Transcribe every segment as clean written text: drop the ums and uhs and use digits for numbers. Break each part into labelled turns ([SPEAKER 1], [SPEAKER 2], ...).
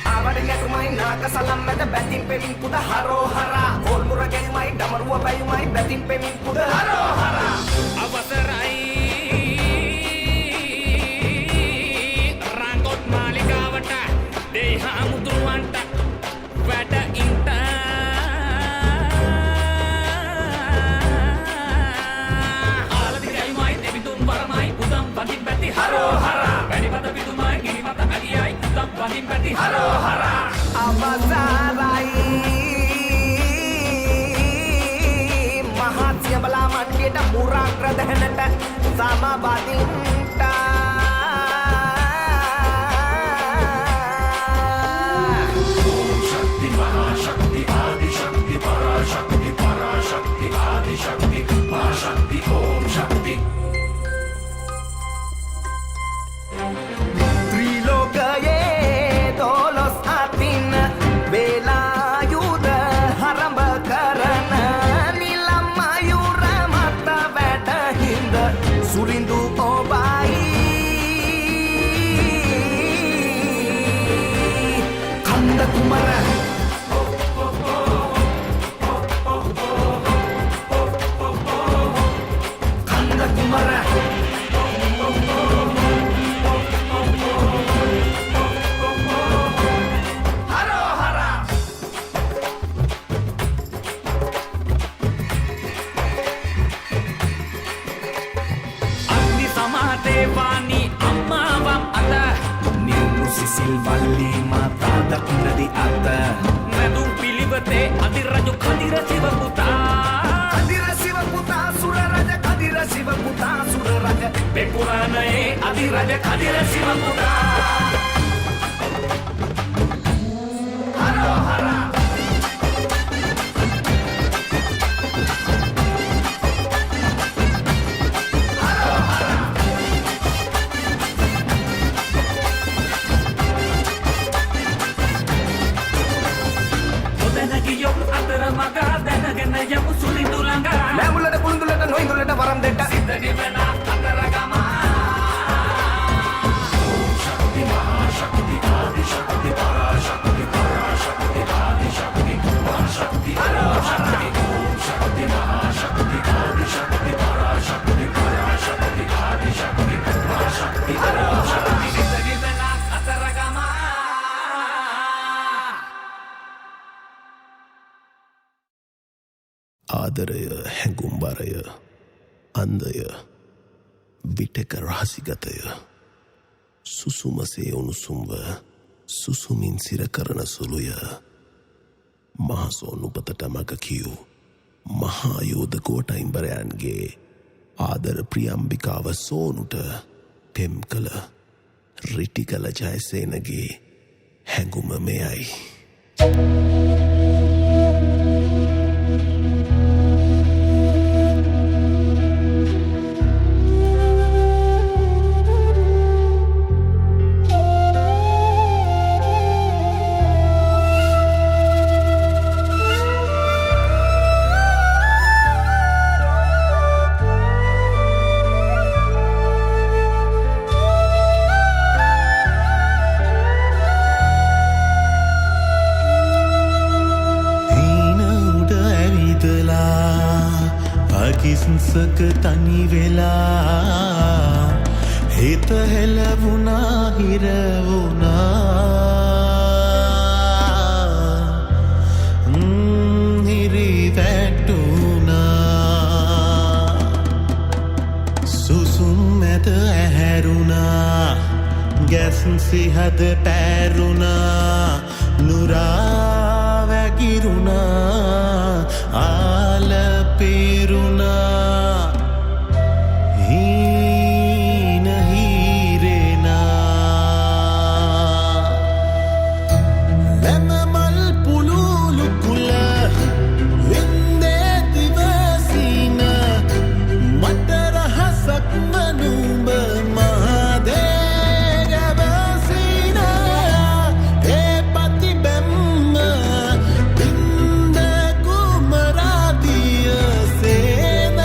[SPEAKER 1] Avadingatumai nakasalam meda batin pemin puda haro hara olmura gelmai damaruwa bayumai batin pemin puda haro hara
[SPEAKER 2] අවසරයි රංගොත් මාලිගාවට දෙයිහා මුදුරුවන්ට වැඩ ඉන්ට ආලදි ගැල්මයි දෙවිතුම් වරමයි පුදම් වදින් පැති හරෝ හරා වැඩිපත පිදුමයි ගිනිමත අගියයි පුදම් වදින් පැති හරෝ හරා
[SPEAKER 1] අවසරයි මහත්ය බලා මණ්ඩියට මුරාග්‍ර දහනට සමබදින්ට
[SPEAKER 3] ओम शक्ति महाशक्ति आदि शक्ति पराशक्ति पराशक्ति आदि शक्ति महाशक्ति ओम शक्ति
[SPEAKER 1] त्रिलोकये दोलस अतिन बेलायुध हरंब करन नीलम मयूर मत बैठ हिंद सुरिंदु ओबाई खंद कुमर खंद कुमर हरो हरा
[SPEAKER 2] අග්නි සමාදේවානි අම්මාවම් අත
[SPEAKER 1] නිව්මු සිසිල් වල්ලි මාතා දකුණදි අත
[SPEAKER 2] නැදුම් පිළිවෙතේ අධිරජු කදිර සිව පුතා
[SPEAKER 1] කදිර සිව පුතා සුර රජ කදිර සිව පුතා සුර රජ
[SPEAKER 2] මේ පුරාණයේ අධිරජ කදිර සිව පුතා
[SPEAKER 1] හරෝ හරා
[SPEAKER 2] ඔතන ගියොත් අතර මග දැනගෙන යමු සුරිඳු ළඟ
[SPEAKER 1] මෑමුලට කුළුඳුලට නොයිඳුලට වරම් දෙට
[SPEAKER 2] සිත නිවන අතර ගම
[SPEAKER 3] ओम शक्ति महाशक्ति आदि शक्ति पराशक्ति पराशक्ति आदि शक्ति महाशक्ति ओम शक्ति ओम शक्ति महाशक्ति आदि शक्ति पराशक्ति पराशक्ति आदि शक्ति महाशक्ति ओम शक्ति
[SPEAKER 2] සිත නිවන අතර ගම
[SPEAKER 4] ආදරය හැඟුම්බරය අන්දය විටක රහසිගතය සුසුමසේ උණුසුම්ව සුසුමින් සිර කරන සුළුය මහසෝනුපතට මග කියූ මහායෝධ කෝටයිම්බරයන්ගේ ආදර ප්‍රියම්බිකාව සෝනුට පෙම් කළ රිටිකල ජයසේනගේ හැඟුම මෙයයි
[SPEAKER 5] කිස්සක තනි වෙලා හිත හෙලවුණා හිර වුණා හිරි වැටුණා සුසුම් මැද ඇහැරුණා ගැසන් සිහද පැරුණා නුරා වැගිරුණා ආල පිරුණා හීන හීරෙනා ලැමමල් පුලුලු කුල වින්දේ දිවසින මට රහසක් මනුඹ මහදේ ගැවසින ඒ පති බැම්ම පින්ද කුමරාදිය සේන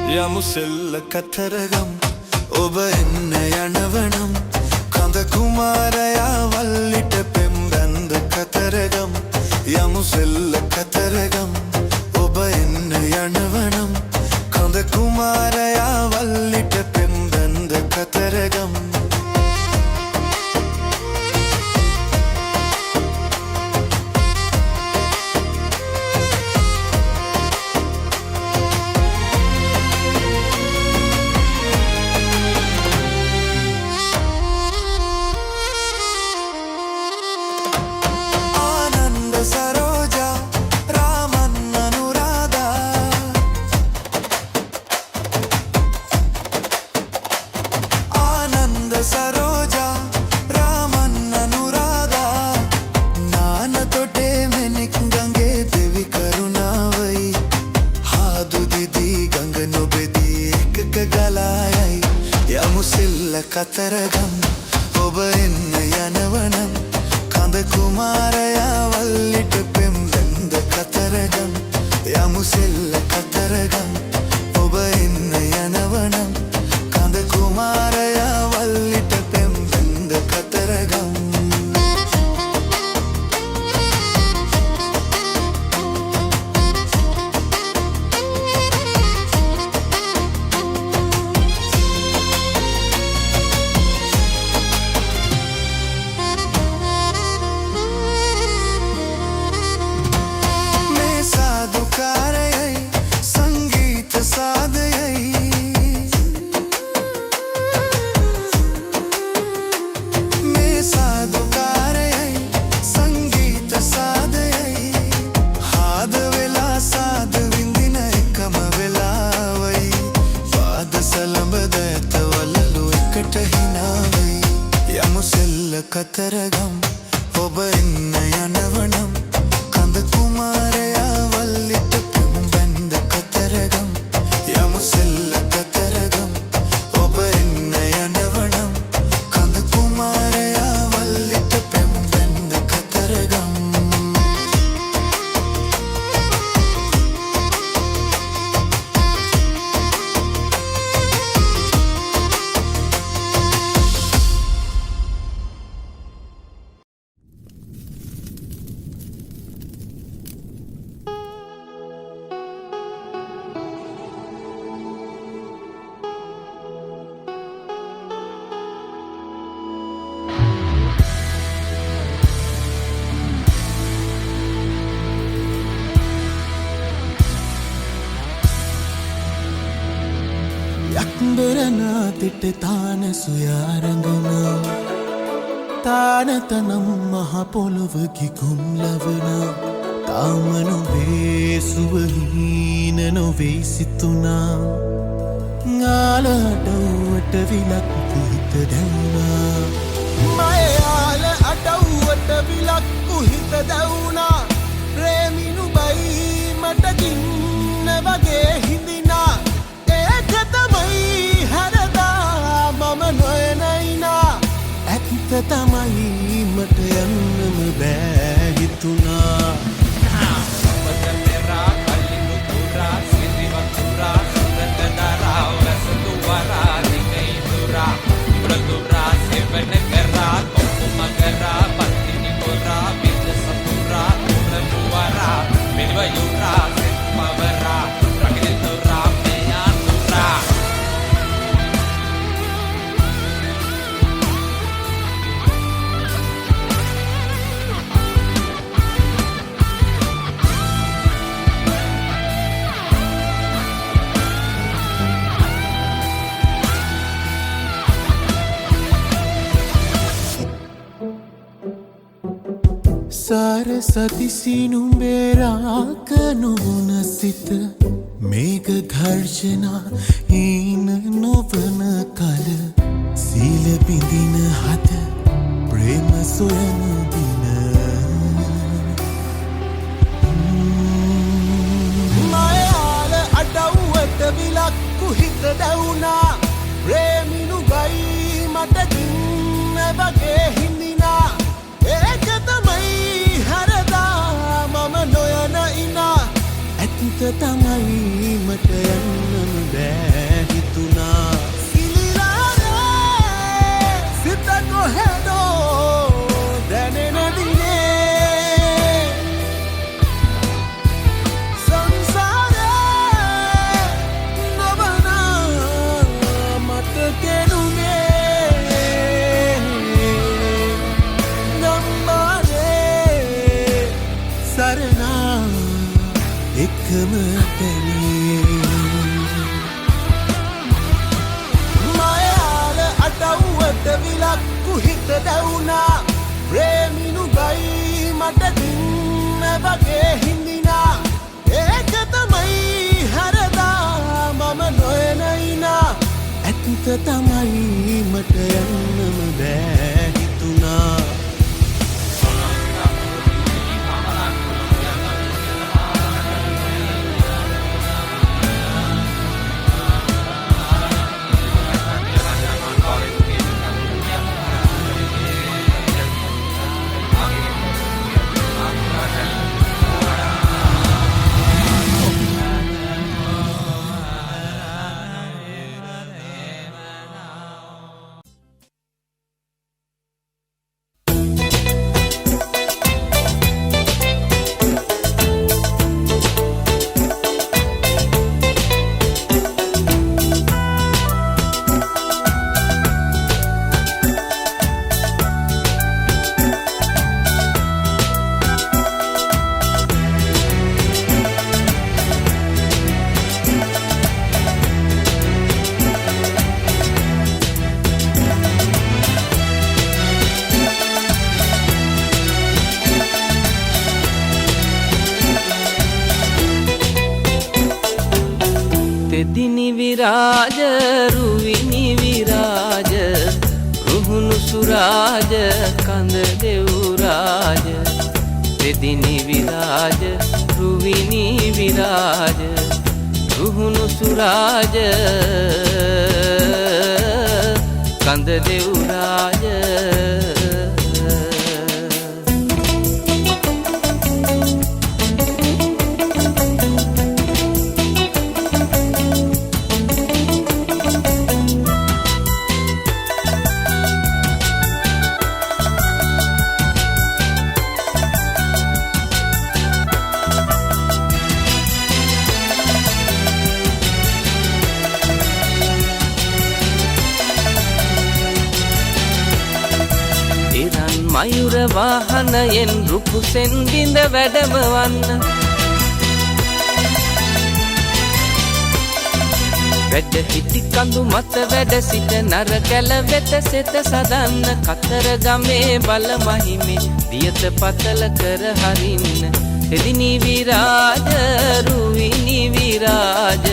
[SPEAKER 5] යමු සෙල්ල කතරගම් ඔබ එන්න යනවනම් කඳ කුමාරයා වල්ලිට පෙම් බැන්ද කතරගම් යමු සෙල්ල කතරගම් ඔබ එන්න යනවනම් කඳ කුමාරයා වල්ලිට පෙම් බැන්ද කතරගම් කතරගම් ඔබ එන්න යනවනම් කඳ කුමාරයා වල්ලිට පෙම් බැන්ද කතරගම් යමු සෙල්ල කතරගම් ඔබ එන්න යනවනම් කඳ කුමාරයා වල්ලිට පෙම් බැන්ද කතරගම් කතරගම් ඔබ එන්න යනවනම් කඳ කුමාරයා වල්ලිට පෙම් බැන්ද කතරගම් යමු සෙල්ල කතරගම් ඔබ එන්න යනවනම් කඳ කුමාරයා වල්ලිට පෙම් බැන්ද කතරගම් yakberanathite taana suyarangana taanatanam maha poluwa gigum lavana taamanu vesuwa hina nove situna ngala adawata vilakku hita dawuna mayala adawata vilakku hita dawuna preminu bai mata ginna wage hindina තමයි මට යන්නම බෑ හිතුණා
[SPEAKER 2] අපත පෙරා කල්ලිනු පුරා සිරිවතුරා සුරකදරා වසතු වරා දිනේ දුරා ප්‍රදුරා සෙවන කරා කොපු මගරා පත්තිනි කොරා විද සතුරා තුරනුවරා මෙවයුරා සෙත්මවරා රකිදුරා මෙයා තුරා
[SPEAKER 5] සරසති සිනුඹෙරාක නොවන සිත මේඝ ගර්ජනා හීන නොවන කල සීල බිඳින හද ප්‍රේම සොයන දින මයාල අඩව්වට විලක්කු හිත දැවුනා ප්‍රේමිනු ගයි මට ගින්න වගේ හිඳිනා ඒක තමයි හරදා මම නොයන ඉනා ඇත්ත ඇතුත තමයි මට යන්නම බෑ හිතුණා සිලිලානේ සිත කොහෙදෝ දැනෙන දිනේ සංසාරේ නොබනා මට කෙරුනේ නම්බරේ සරණා එකම තැනේ මායාල අඩව්වට විලක්කු හිත දැවුනා ප්‍රේමිනුගයි මට දින්න වගේ හිඳිනා ඒක තමයි හරදා මම නොයනයිනා ඇතුත තමයි මට යන්නම බෑ හිතුණා
[SPEAKER 6] තෙදිනි විරාජ රුවිනි විරාජ රුහුණු සුරාජ කඳ දෙව්රාජ තෙදිනි විරාජ රුවිනි විරාජ රුහුණු සුරාජ කඳ දෙව්රාජ මයුර වාහනයෙන් රුකුසෙන් බිඳ වැඩමවන්න වැඩ හිටි කඳු මත වැඩ සිට නර කැල වෙත සෙත සදන්න කතර ගමේ බල මහිමේ දියත පතල කර හරින්න තෙදිනි විරාජ රුවිනි විරාජ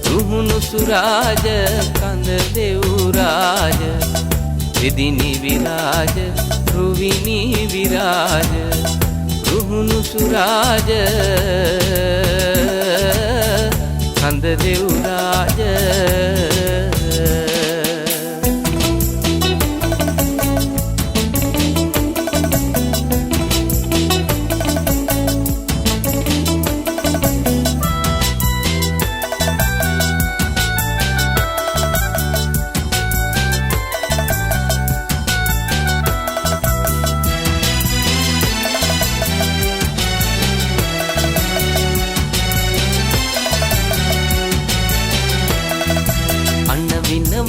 [SPEAKER 6] රුහුණු සුරාජ කඳ දෙව්රාජ තෙදිනි විරාජ රුවිනි විරාජ රුහුණු සුරාජ කඳ දෙව්රාජ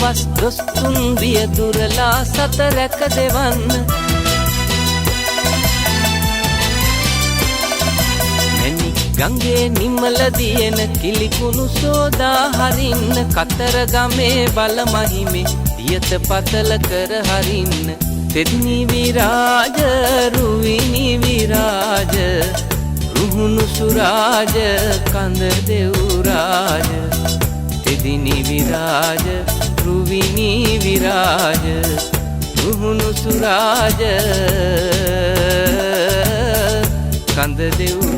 [SPEAKER 6] වස් දොස්තුන් වියදුරලා සත රැක දෙවන්න මැණි ගංගේ නිමල දියන කිලිකුණු සෝදා හරින්න කතර ගමේ බල මහිමේ දියත පතල කර හරින්න තෙදිනි විරාජ රුවිනි විරාජ රුහුණු සුරාජ කඳ දෙව්රාජ තෙදිනි විරාජ රුවිනි විරාජ රුහුණු සුරාජ කඳ දෙව්